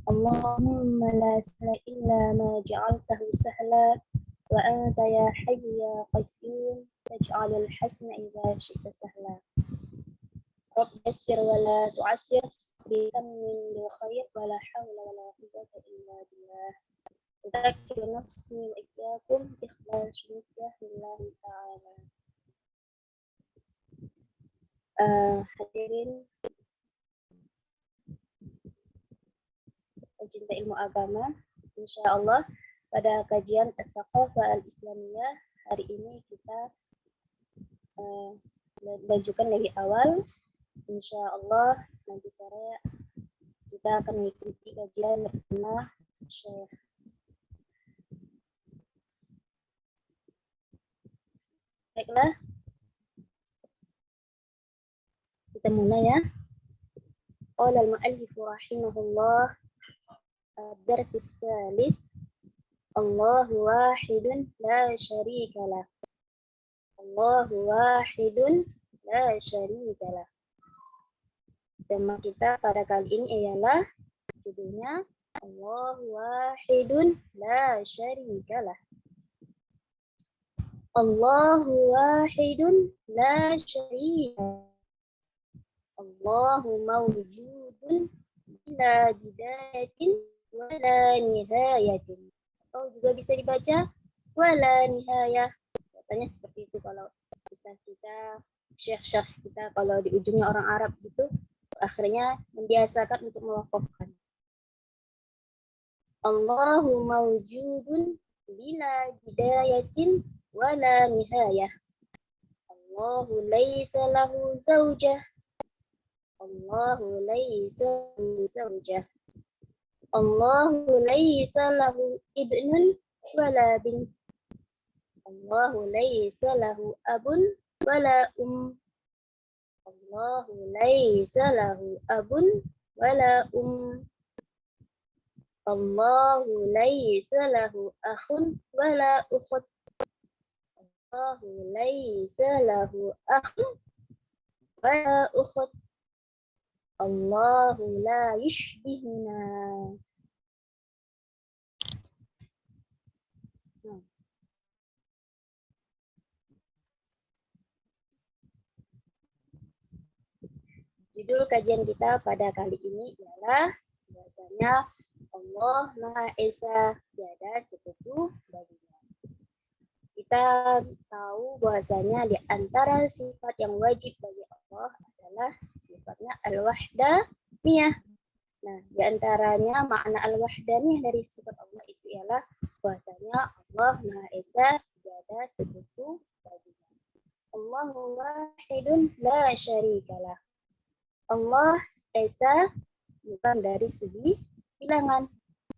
Allahumma la sahla illa ma ja'altahu sahla wa anta ya hayyu ya qayyum taj'alul hasna idza syi'ta sahla. Rabb yassir wa la tu'assir bitammin lil khair wa la hawla wa la quwwata illa billah. Udzakir nafsi wa iyyakum ikhlas lillahi ta'ala. Hadirin pencinta ilmu agama, insyaallah pada kajian Al-Thaqafah Al-Islamiyah hari ini kita lanjutkan dari awal. Insyaallah nanti sore kita akan mengikuti kajian bersama Syekh. Baiklah, kita mulai ya. Qala al-mu'allif rahimahullah الدرس الثالث الله واحد لا شريك له الله واحد لا شريك له. Tema kita pada kali ini ialah judulnya Allah wahidun la syarika lah. Allah wahidun la syarika. Allahu mawjudun bila bidayatin wala nihayatin, atau juga bisa dibaca wala nihayah. Biasanya seperti itu kalau ustaz kita, syekh-syekh kita kalau di ujungnya orang Arab gitu, akhirnya membiasakan untuk mewakafkan. Allahu mawjudun bila bidayatin wala nihayah. Allahu laysa lahu zawjah. Allahu laysa lahu zawjah. Allahu laysa lahu ibnun wala bint. Allahu laysa lahu abun wala Allahu laysa lahu abun wala Allahu laysa lahu akhun wala ukhut. Allahu laysa lahu akhun wala ukhut. Allahu la yushbihuna. Judul kajian kita pada kali ini ialah bahwasanya Allah Maha Esa, tiada sekutu baginya. Kita tahu bahwasanya di antara sifat yang wajib bagi Allah adalah sifatnya al-wahdaniyah. Nah, di antaranya makna al-wahdaniyah dari sifat Allah itu ialah bahwasanya Allah Maha Esa, tiada sekutu baginya. Allahu wahidun la syarikalah. Allah Esa bukan dari segi bilangan.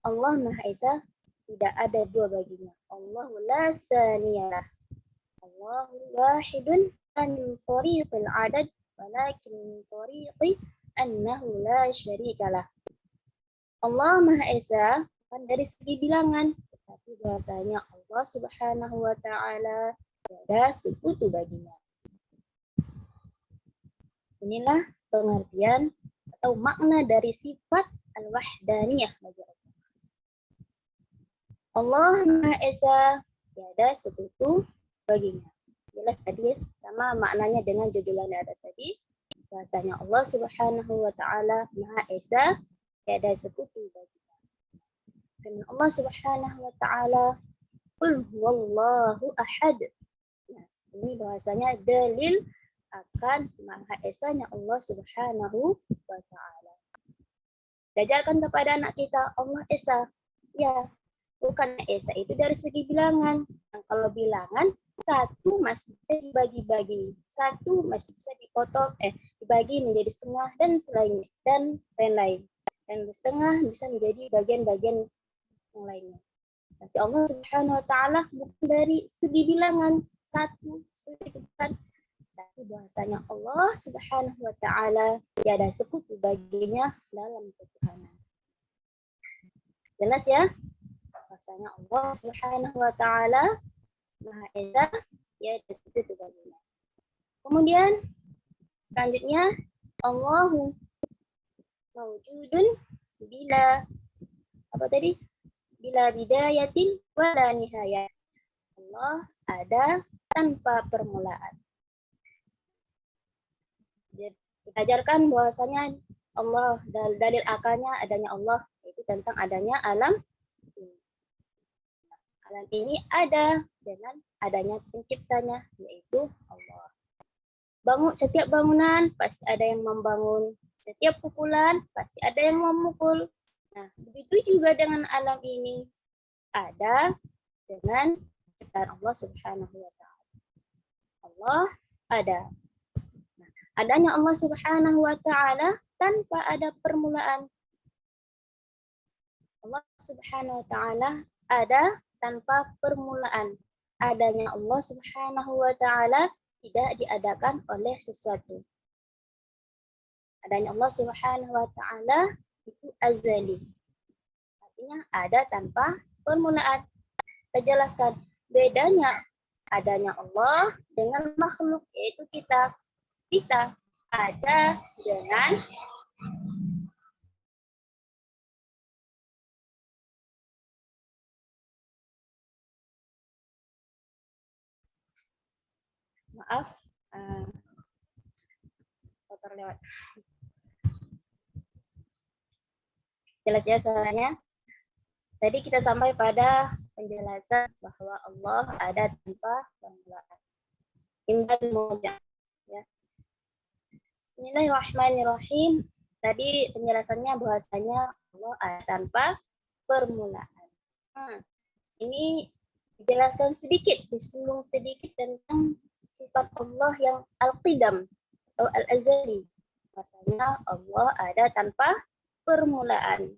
Allah Maha Esa, tidak ada dua baginya. Allahu la tsaniyalah. Allahu wahidun an tariqil adad walakin min tariqi annahu la syarikalah. Allah Maha Esa bukan dari segi bilangan, tetapi bahasanya Allah Subhanahu wa taala tiada sekutu baginya. Inilah pengertian atau makna dari sifat al-wahdaniyah bagi Allah. Allah Maha Esa, tiada sekutu baginya. Jelas tadi sama maknanya dengan judul yang di atas tadi. Bahasanya Allah Subhanahu wa taala Maha Esa, tiada sekutu baginya. Dan Allah Subhanahu wa taala qul huwallahu ahad. Nah, ini bahasanya dalil akan Maha Esanya Allah Subhanahu wa taala. Ajarkan kepada anak kita Allah Esa. Ya, bukan Esa itu dari segi bilangan. Nah, kalau bilangan satu masih bisa dibagi-bagi, satu masih bisa dipotong, dibagi menjadi setengah dan selainnya dan lain-lain. Dan setengah bisa menjadi bagian-bagian yang lainnya. Tapi Allah Subhanahu wa taala bukan dari segi bilangan satu seperti itu kan. Tapi bahasanya Allah Subhanahu wa taala tiada sekutu baginya dalam ketuhanan. Jelas ya? Bahasanya Allah Subhanahu wa taala Maha Esa, tiada sekutu baginya. Kemudian selanjutnya Allahu mawjudun bila apa tadi? Bila bidayatin wala nihayah. Allah ada tanpa permulaan. Jadi, kita ajarkan bahwasanya Allah, dalil akalnya adanya Allah, itu tentang adanya alam ini. Alam ini ada dengan adanya penciptanya, yaitu Allah. Setiap bangunan pasti ada yang membangun, setiap pukulan pasti ada yang memukul. Nah, begitu juga dengan alam ini, ada dengan ciptaan Allah Subhanahu wa Ta'ala. Allah ada. Nah, adanya Allah Subhanahu wa Ta'ala tanpa ada permulaan. Allah Subhanahu wa Ta'ala ada tanpa permulaan. Adanya Allah Subhanahu wa Ta'ala tidak diadakan oleh sesuatu. Adanya Allah Subhanahu wa Ta'ala itu azali. Artinya ada tanpa permulaan. Kita jelaskan bedanya adanya Allah dengan makhluk, yaitu kita. Kita ada dengan maaf, kotor lewat. Jelas ya suaranya? Tadi kita sampai pada penjelasan bahwa Allah ada tanpa permulaan. Imbal mujab. Ya. Bismillahirrahmanirrahim. Tadi penjelasannya bahwasanya Allah ada tanpa permulaan. Ini dijelaskan sedikit, disinggung sedikit tentang sifat Allah yang al-qidam atau al-azali. Bahwasanya Allah ada tanpa permulaan.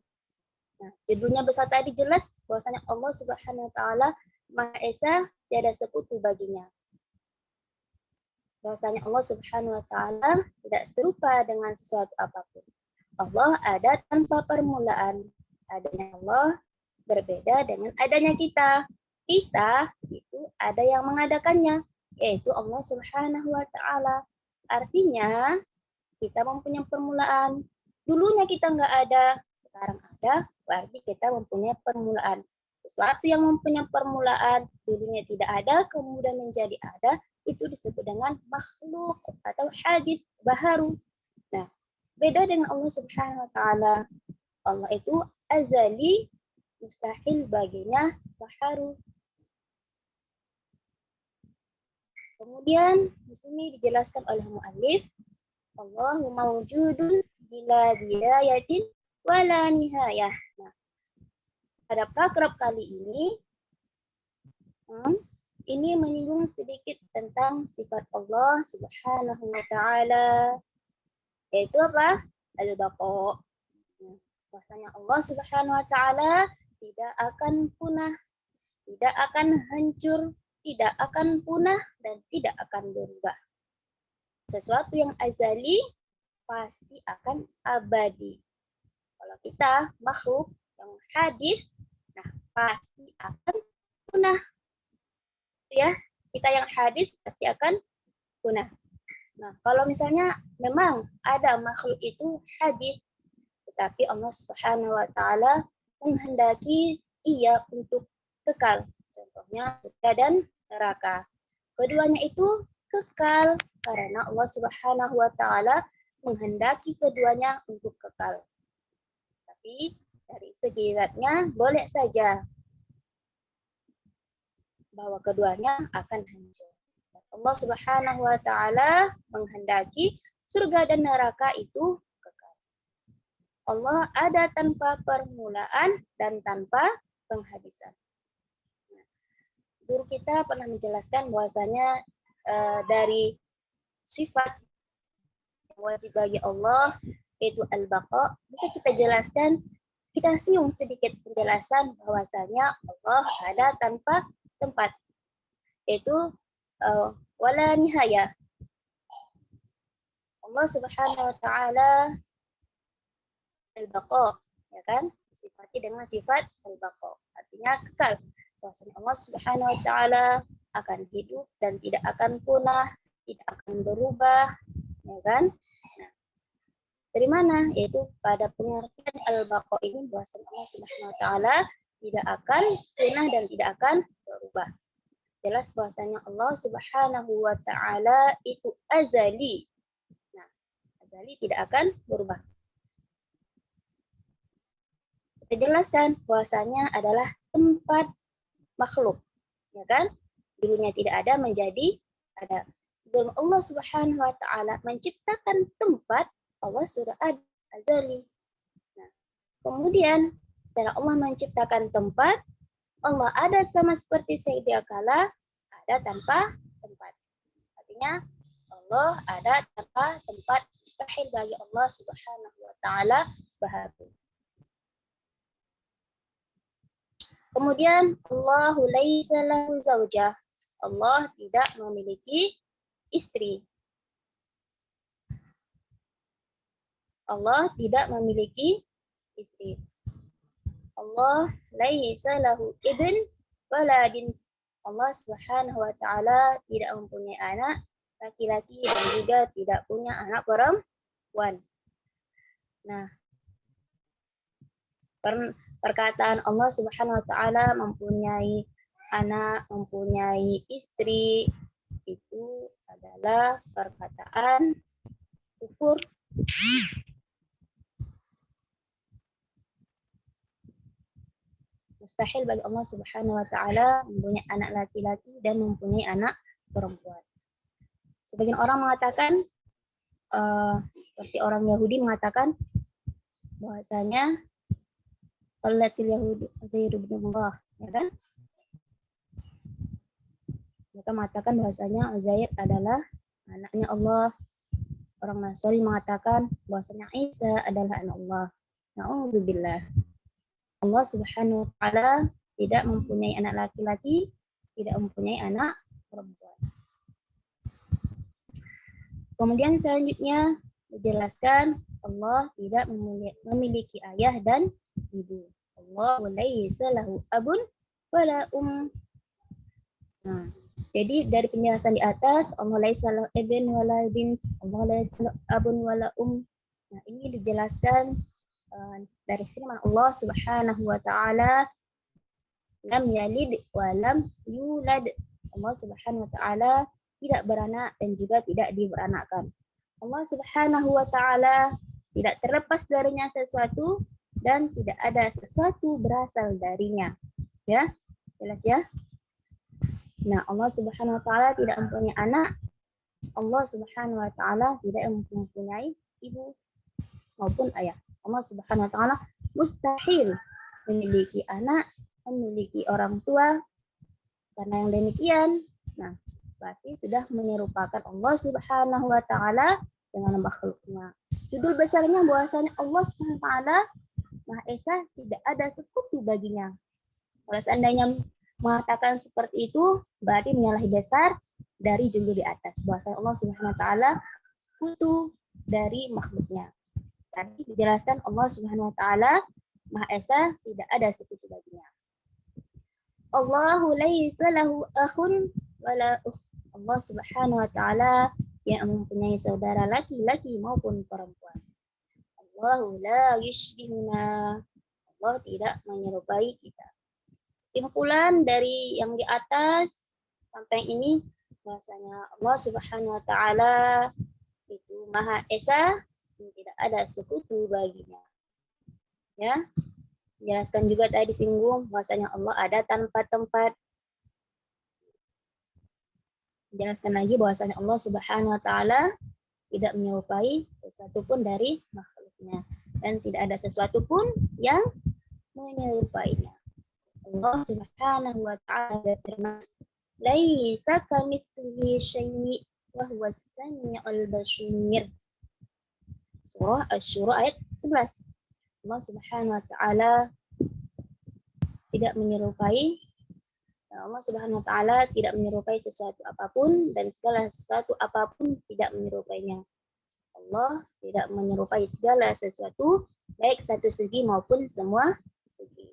Nah, judulnya besar tadi jelas bahwasanya Allah Subhanahu wa Ta'ala Maha Esa, tiada sekutu baginya. Bahwasanya Allah Subhanahu wa Ta'ala tidak serupa dengan sesuatu apapun. Allah ada tanpa permulaan. Adanya Allah berbeda dengan adanya kita. Kita itu ada yang mengadakannya, yaitu Allah Subhanahu wa Ta'ala. Artinya kita mempunyai permulaan. Dulunya kita nggak ada, sekarang ada, berarti kita mempunyai permulaan. Sesuatu yang mempunyai permulaan, dulunya tidak ada, kemudian menjadi ada, itu disebut dengan makhluk atau hadits baharu. Nah, beda dengan Allah Subhanahu wa Ta'ala. Allah itu azali, mustahil baginya baharu. Kemudian di sini dijelaskan oleh muallif, Allahu mawjudun bila bidayatin wala nihayah. Nah, pada paragraf kali ini menyinggung sedikit tentang sifat Allah Subhanahu wa Ta'ala, yaitu apa? Al-baqa. Bahwasanya Allah Subhanahu wa Ta'ala tidak akan punah, tidak akan hancur, tidak akan punah, dan tidak akan berubah. Sesuatu yang azali pasti akan abadi. Kalau kita makhluk yang hadis, nah pasti akan punah. Ya, kita yang hadis pasti akan punah. Nah, kalau misalnya memang ada makhluk itu hadis, tetapi Allah Subhanahu wa Ta'ala menghendaki ia untuk kekal. Contohnya surga dan neraka. Keduanya itu kekal karena Allah Subhanahu wa Ta'ala menghendaki keduanya untuk kekal. Tapi dari segi zatnya boleh saja bahwa keduanya akan hancur. Allah Subhanahu wa Ta'ala menghendaki surga dan neraka itu kekal. Allah ada tanpa permulaan dan tanpa penghabisan. Guru kita pernah menjelaskan bahwasanya dari sifat yang wajib bagi Allah yaitu al-baqa, bisa kita jelaskan, kita siung sedikit penjelasan bahwasanya Allah ada tanpa tempat, yaitu wala nihaya. Allah Subhanahu wa Ta'ala al-baqa, ya kan? Sifati dengan sifat al-baqa, artinya kekal. Bahwasanya Allah Subhanahu wa Ta'ala akan hidup dan tidak akan punah, tidak akan berubah, ya kan? Nah, Dari mana? Yaitu pada pengertian al-baqa ini bahwasanya Allah Subhanahu wa taala tidak akan punah dan tidak akan berubah. Jelas bahwasanya Allah Subhanahu wa taala itu azali. Nah, azali tidak akan berubah. Kita jelaskan bahwasanya adalah tempat makhluk, ya kan? Dulunya tidak ada menjadi ada. Sebelum Allah Subhanahu wa taala menciptakan tempat, Allah sudah ada azali. Nah, kemudian setelah Allah menciptakan tempat, Allah ada sama seperti sedia kala ada tanpa tempat. Artinya Allah ada tanpa tempat, mustahil bagi Allah Subhanahu wa taala bahagia. Kemudian Allahu laisa lahu zaujah. Allah tidak memiliki istri. Allah tidak memiliki istri. Allah laisa lahu ibn wala bint. Allah Subhanahu wa taala tidak mempunyai anak laki-laki dan juga tidak punya anak perempuan. Nah, perkataan Allah Subhanahu wa taala mempunyai anak, mempunyai istri itu adalah perkataan kufur. Mustahil bagi Allah Subhanahu wa taala mempunyai anak laki-laki dan mempunyai anak perempuan. Sebagian orang mengatakan seperti orang Yahudi mengatakan bahwasanya qalatil yahudu Uzair bin Allah, ya kan? Mereka mengatakan bahwasanya Uzair adalah anaknya Allah. Orang Nasrani mengatakan bahwasanya Isa adalah anak Allah. Na'udzubillah. Allah Subhanahu wa taala tidak mempunyai anak laki-laki, tidak mempunyai anak perempuan. Kemudian selanjutnya dijelaskan Allah tidak memiliki ayah dan ibu. Allah laisa lahu abun wala Nah, jadi dari penjelasan di atas Allah laisa lahu ibn wala bint, Allah laisa lahu abun wala Nah, ini dijelaskan dari firman Allah Subhanahu wa taala lam yalid wa lam yulad. Allah Subhanahu wa taala tidak beranak dan juga tidak diberanakkan. Allah Subhanahu wa taala tidak terlepas darinya sesuatu dan tidak ada sesuatu berasal darinya. Ya, jelas ya? Nah, Allah Subhanahu wa taala tidak mempunyai anak. Allah Subhanahu wa taala tidak mempunyai ibu maupun ayah. Allah Subhanahu wa taala mustahil memiliki anak, memiliki orang tua. Karena yang demikian, nah, berarti sudah menyerupakan Allah Subhanahu wa taala dengan makhluknya. Judul besarnya bahwasanya Allah Subhanahu wa taala Maha Esa, tidak ada sekutu baginya. Kalau seandainya mengatakan seperti itu, berarti menyalahi besar dari judul di atas. Bahwasanya Allah Subhanahu wa taala sekutu dari makhluknya. Tadi dijelaskan Allah Subhanahu wa taala Maha Esa, tidak ada sekutu baginya. Allahu laisa lahu akhun wala ukht. Allah Subhanahu wa taala yang mempunyai saudara laki-laki maupun perempuan. Allahu la yushbihuna. Allah tidak menyerupai kita. Simpulan dari yang di atas sampai ini bahwasanya Allah Subhanahu wa taala itu Maha Esa, tidak ada sekutu baginya. Ya. Jelaskan juga tadi disinggung bahwasanya Allah ada tanpa tempat. Jelaskan lagi bahwasanya Allah Subhanahu wa taala tidak menyerupai sesuatu pun dari makhluknya dan tidak ada sesuatu pun yang menyerupainya. Allah Subhanahu wa taala berfirman, "Laisa kamitslihi syai'un wa huwas samiul basir." Surah Asy-Syura ayat 11. Allah Subhanahu wa taala tidak menyerupai Allah Subhanahu wa taala tidak menyerupai sesuatu apapun dan segala sesuatu apapun tidak menyerupainya. Allah tidak menyerupai segala sesuatu baik satu segi maupun semua segi.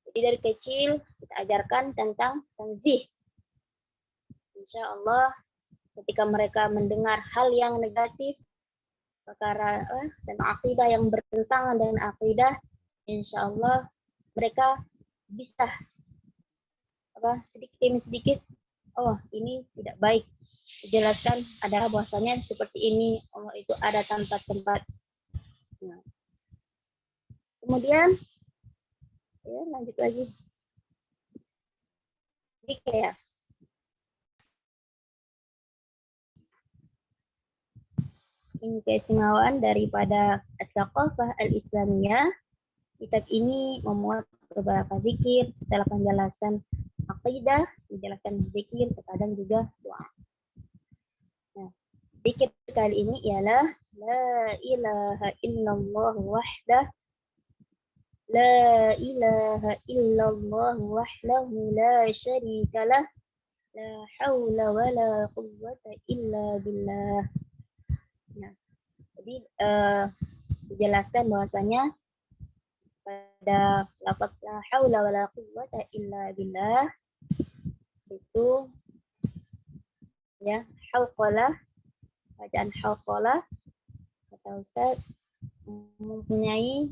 Jadi dari kecil kita ajarkan tentang tanzih. Insya Allah ketika mereka mendengar hal yang negatif, perkara tentang akidah yang bertentangan dengan akidah, insya Allah mereka bisa sedikit demi sedikit, oh ini tidak baik, dijelaskan adalah bahwasanya seperti ini, Allah itu ada tempat-tempat. Nah, kemudian ya lanjut lagi. Jadi kayak ini keistimewaan daripada At-Thaqafah Al-Islamiyah. Kitab ini memuat beberapa zikir setelah penjelasan akidah, dijelaskan zikir, terkadang juga doa. Nah, zikir kali ini ialah La ilaha illallah wahdah, La ilaha illallah wahdahu la syarikalah, La hawla wa la quwwata illa billah. Nah, jadi dijelaskan bahwasanya pada lafaz la haula wala quwwata illa billah itu ya hauqalah, bacaan hauqalah kata Ustaz mempunyai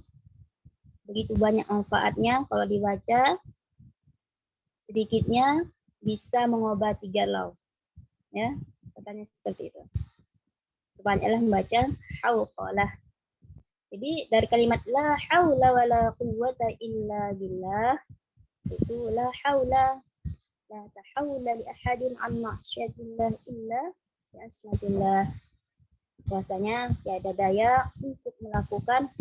begitu banyak manfaatnya. Kalau dibaca sedikitnya bisa mengobati galau, ya katanya seperti itu. Banyaklah membaca hauqalah. Jadi dari kalimat la haula wala quwwata illa billah itu la haula la tahawula li ahadin an ma'syatillah illa bi asmatillah. Bahwasanya tiada daya untuk melakukan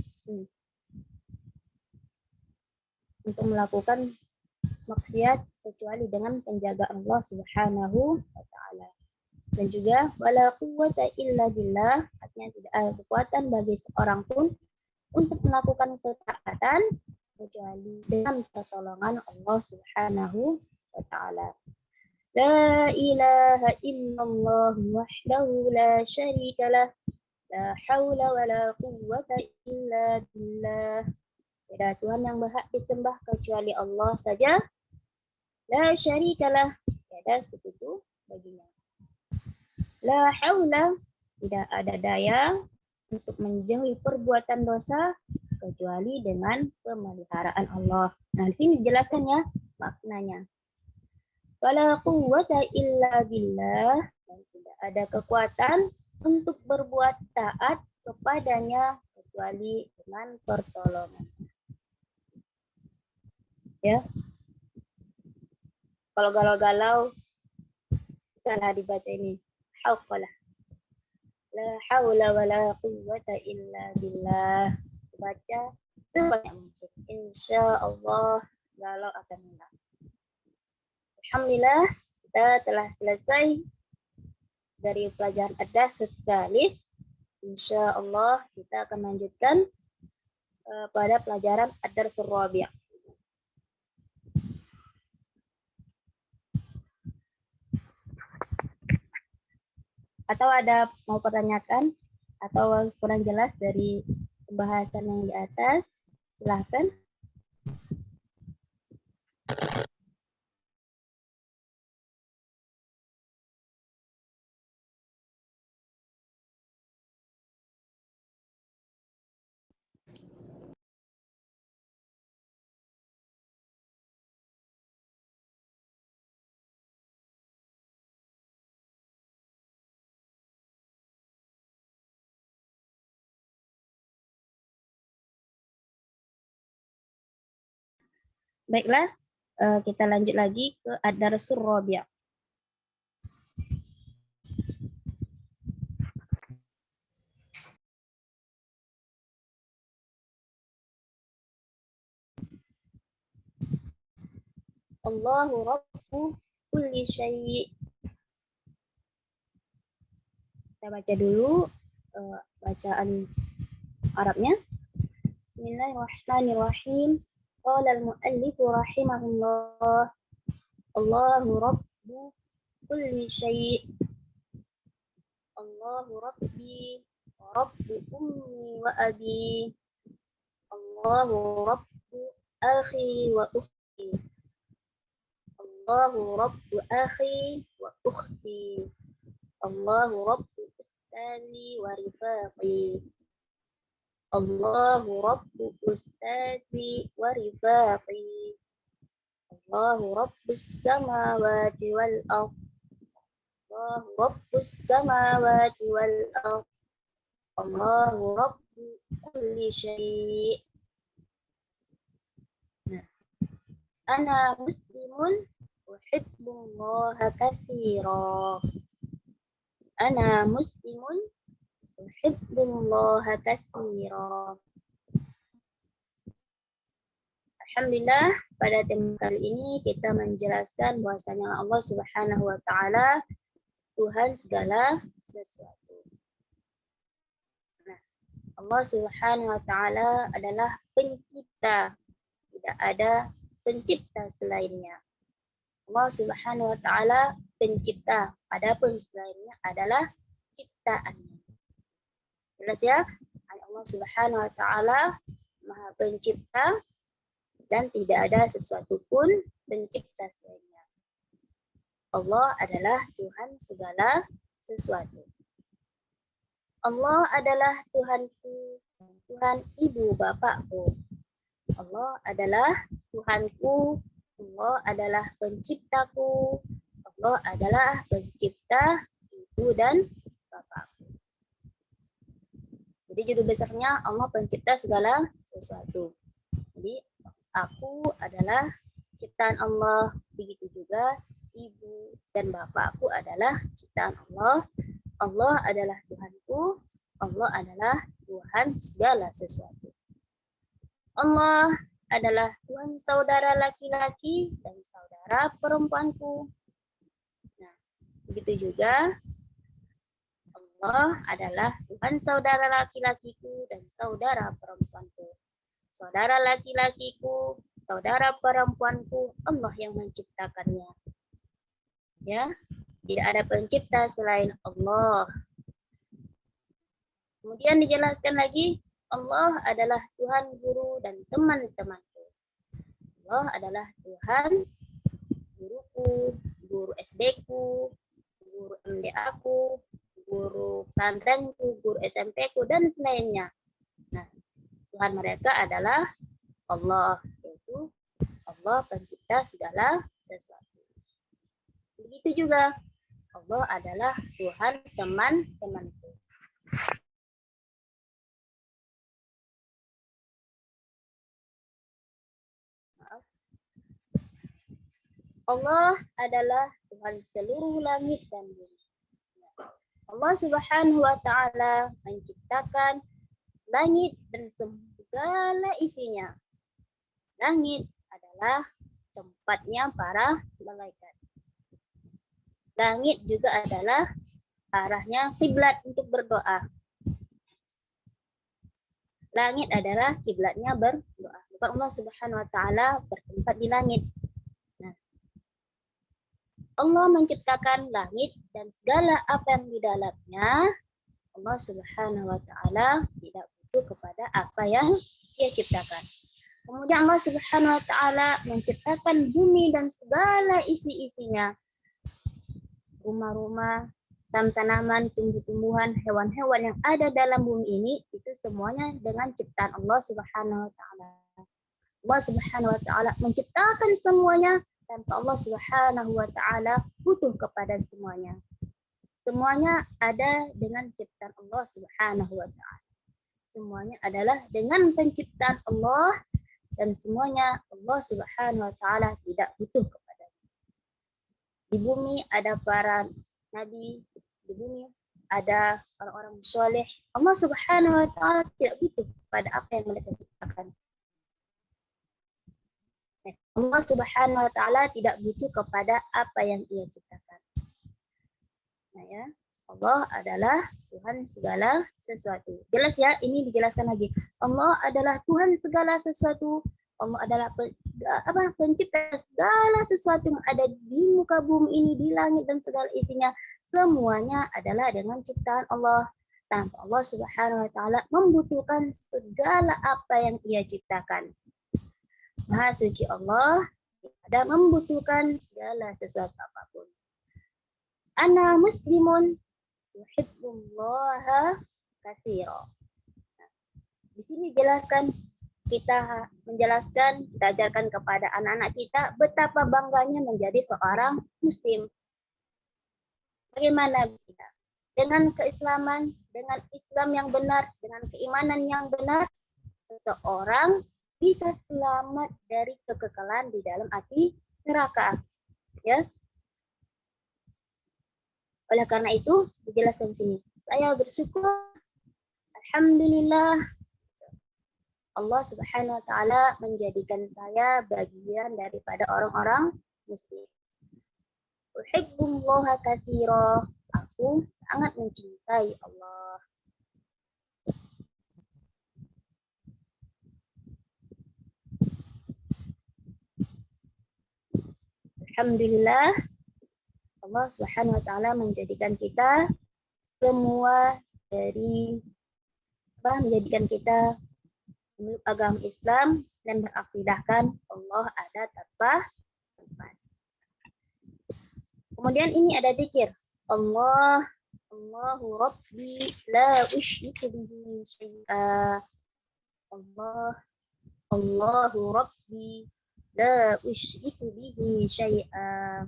maksiat kecuali dengan penjagaan Allah Subhanahu wa taala. Dan juga wala quwwata illa billah, artinya tidak ada kekuatan bagi seorang pun untuk melakukan ketaatan kecuali dengan pertolongan Allah Subhanahu wa taala. La ilaha illallah wahdahu la syarikalah, la haula wa la quwwata illa billah. Tidak ada Tuhan yang berhak disembah kecuali Allah saja. La syarikalah, tiada sekutu baginya. La haula, tidak ada daya untuk menjauhi perbuatan dosa kecuali dengan pemeliharaan Allah. Nah, di sini dijelaskan ya maknanya. Wala quwwata illa billah, dan tidak ada kekuatan untuk berbuat taat kepadanya kecuali dengan pertolongan. Ya. Kalau galau-galau salah dibaca ini. Hauqalah. La haula wala quwwata illa billah. Baca sebanyak mungkin. Insya Allah galau akan hilang. Alhamdulillah kita telah selesai dari pelajaran ad-darsus tsalits. Insya Allah kita akan lanjutkan pada pelajaran ad-darsus rabi'. Atau ada mau pertanyakan atau kurang jelas dari pembahasan yang di atas, silahkan. Baiklah, kita lanjut lagi ke ad-darsus rabi'. Allahu rabbu kulli syai'. Kita baca dulu bacaan Arabnya. Bismillahirrahmanirrahim. Qala al-muallif rahimahullah. Allahu rabbu kulli syai'. Allahu rabbi wa rabbu ummi wa abi. Allahu rabbu akhi wa ukhti. Allahu rabbu akhi wa ukhti. Allahu rabbu ustazi wa rifaqi. Allahu rabbu ustazi wa rifaqi. Allahu rabbus samawati wal ardh. Allahu rabbus samawati wal ardh. Allahu rabbu kulli syai'. Nah, ana muslimun uhibbullaha katsira. Ana muslimun uhibbullaha katsira. Alhamdulillah, pada tema kali ini kita menjelaskan bahwasanya Allah Subhanahu wa taala Tuhan segala sesuatu. Nah, Allah Subhanahu wa taala adalah pencipta. Tidak ada pencipta selainnya. Allah Subhanahu wa taala pencipta, adapun selainnya adalah ciptaannya. Jelas ya? Allah Subhanahu wa taala Maha Pencipta dan tidak ada sesuatu pun pencipta selainnya. Allah adalah Tuhan segala sesuatu. Allah adalah Tuhanku, Tuhan ibu bapakku. Allah adalah Tuhanku, Allah adalah penciptaku, Allah adalah pencipta ibu dan bapakku. Jadi judul besarnya Allah pencipta segala sesuatu. Jadi aku adalah ciptaan Allah, begitu juga ibu dan bapakku adalah ciptaan Allah. Allah adalah Tuhanku, Allah adalah Tuhan segala sesuatu. Allah adalah Tuhan saudara laki-laki dan saudara perempuanku. Nah, begitu juga Allah adalah Tuhan saudara laki-lakiku dan saudara perempuanku. Saudara laki-lakiku, saudara perempuanku, Allah yang menciptakannya. Ya, tidak ada pencipta selain Allah. Kemudian dijelaskan lagi, Allah adalah Tuhan guru dan teman-temanku. Allah adalah Tuhan guruku, guru SD-ku, guru MDA-ku, guru pesantrenku, guru SMP-ku, dan selainnya. Nah, Tuhan mereka adalah Allah, yaitu Allah pencipta segala sesuatu. Begitu juga, Allah adalah Tuhan teman-temanku. Allah adalah Tuhan seluruh langit dan bumi. Allah Subhanahu wa taala menciptakan langit dan segala isinya. Langit adalah tempatnya para malaikat. Langit juga adalah arahnya kiblat untuk berdoa. Langit adalah kiblatnya berdoa. Bukan Allah Subhanahu wa taala bertempat di langit. Allah menciptakan langit dan segala apa yang di dalamnya. Allah Subhanahu wa taala tidak butuh kepada apa yang Dia ciptakan. Kemudian Allah Subhanahu wa taala menciptakan bumi dan segala isi-isinya. Rumah-rumah, tanaman, tumbuh-tumbuhan, hewan-hewan yang ada dalam bumi ini itu semuanya dengan ciptaan Allah Subhanahu wa taala. Allah Subhanahu wa taala menciptakan semuanya tanpa Allah Subhanahu wa taala butuh kepada semuanya. Semuanya ada dengan ciptaan Allah Subhanahu wa taala. Semuanya adalah dengan penciptaan Allah dan semuanya Allah Subhanahu wa taala tidak butuh kepadanya. Di bumi ada para nabi, di bumi ada orang-orang soleh. Allah Subhanahu wa taala tidak butuh pada apa yang mereka ciptakan. Allah Subhanahu wa taala tidak butuh kepada apa yang Ia ciptakan. Nah ya, Allah adalah Tuhan segala sesuatu. Jelas ya, ini dijelaskan lagi. Allah adalah Tuhan segala sesuatu. Allah adalah pencipta segala sesuatu yang ada di muka bumi ini, di langit dan segala isinya. Semuanya adalah dengan ciptaan Allah. Tanpa Allah Subhanahu wa taala membutuhkan segala apa yang Ia ciptakan. Maha suci Allah tidak membutuhkan segala sesuatu apapun. Ana muslimun yuhibbullaha katsira. Di sini kita ajarkan kepada anak-anak kita betapa bangganya menjadi seorang muslim. Bagaimana kita? Dengan keislaman, dengan Islam yang benar, dengan keimanan yang benar, seseorang bisa selamat dari kekekalan di dalam api neraka. Ya. Oleh karena itu, dijelaskan sini. Saya bersyukur, alhamdulillah, Allah Subhanahu wa taala menjadikan saya bagian daripada orang-orang muslim. Uhibbullaha katsira. Aku sangat mencintai Allah. Alhamdulillah, Allah Subhanahu wa taala menjadikan kita semua menjadikan kita memeluk agama Islam dan berakidahkan Allah ada tanpa tempat. Kemudian ini ada zikir. Allahu Rabbi la usyriku bihi syai'a. Allahu Rabbi la usyriku bihi syai'a.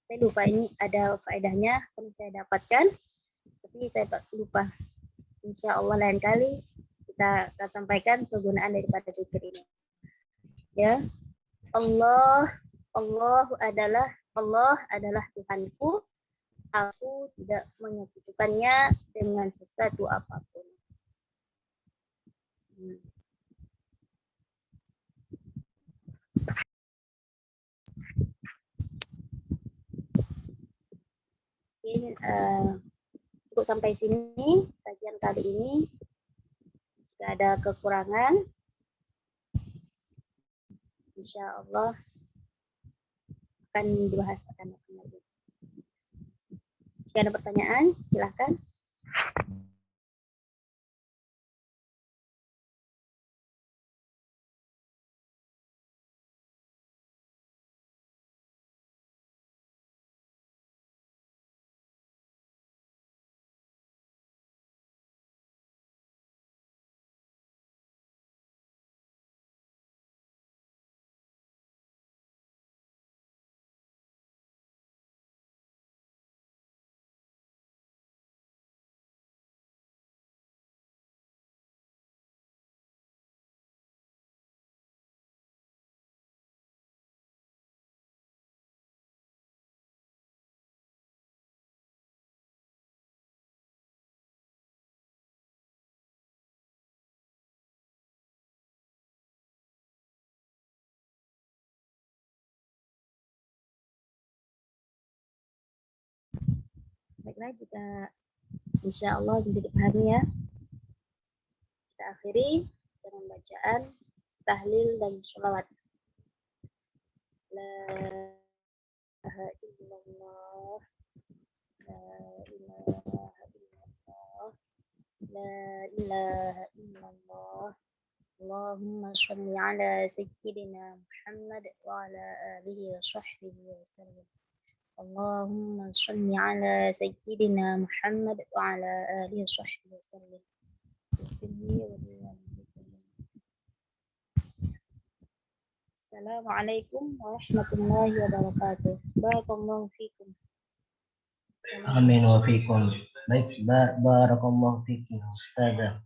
Saya lupa ini ada faedahnya yang saya dapatkan, tapi saya lupa. Insya Allah lain kali kita akan sampaikan kegunaan daripada zikir ini. Ya, Allah adalah Tuhanku. Aku tidak menyekutukannya dengan sesuatu apapun. Mungkin cukup sampai sini kajian kali ini. Jika ada kekurangan, insya Allah akan dibahas lagi. Jika ada pertanyaan, silakan. Baiklah, jika insya Allah bisa dipahami ya. Kita akhiri dengan bacaan tahlil dan sholawat. La ilaha illallah, la ilaha illallah, la ilaha illallah. Allahumma sholli ala sayyidina Muhammad wa ala alihi wa sahbihi wa sallam. Allahumma sholli ala sayyidina Muhammad wa ala alihi wa sahbihi wa sallam. Assalamualaikum warahmatullahi wabarakatuh. Barakallahu fikum. Amin wa fikum. Baik, barakallahu fikum Ustazah.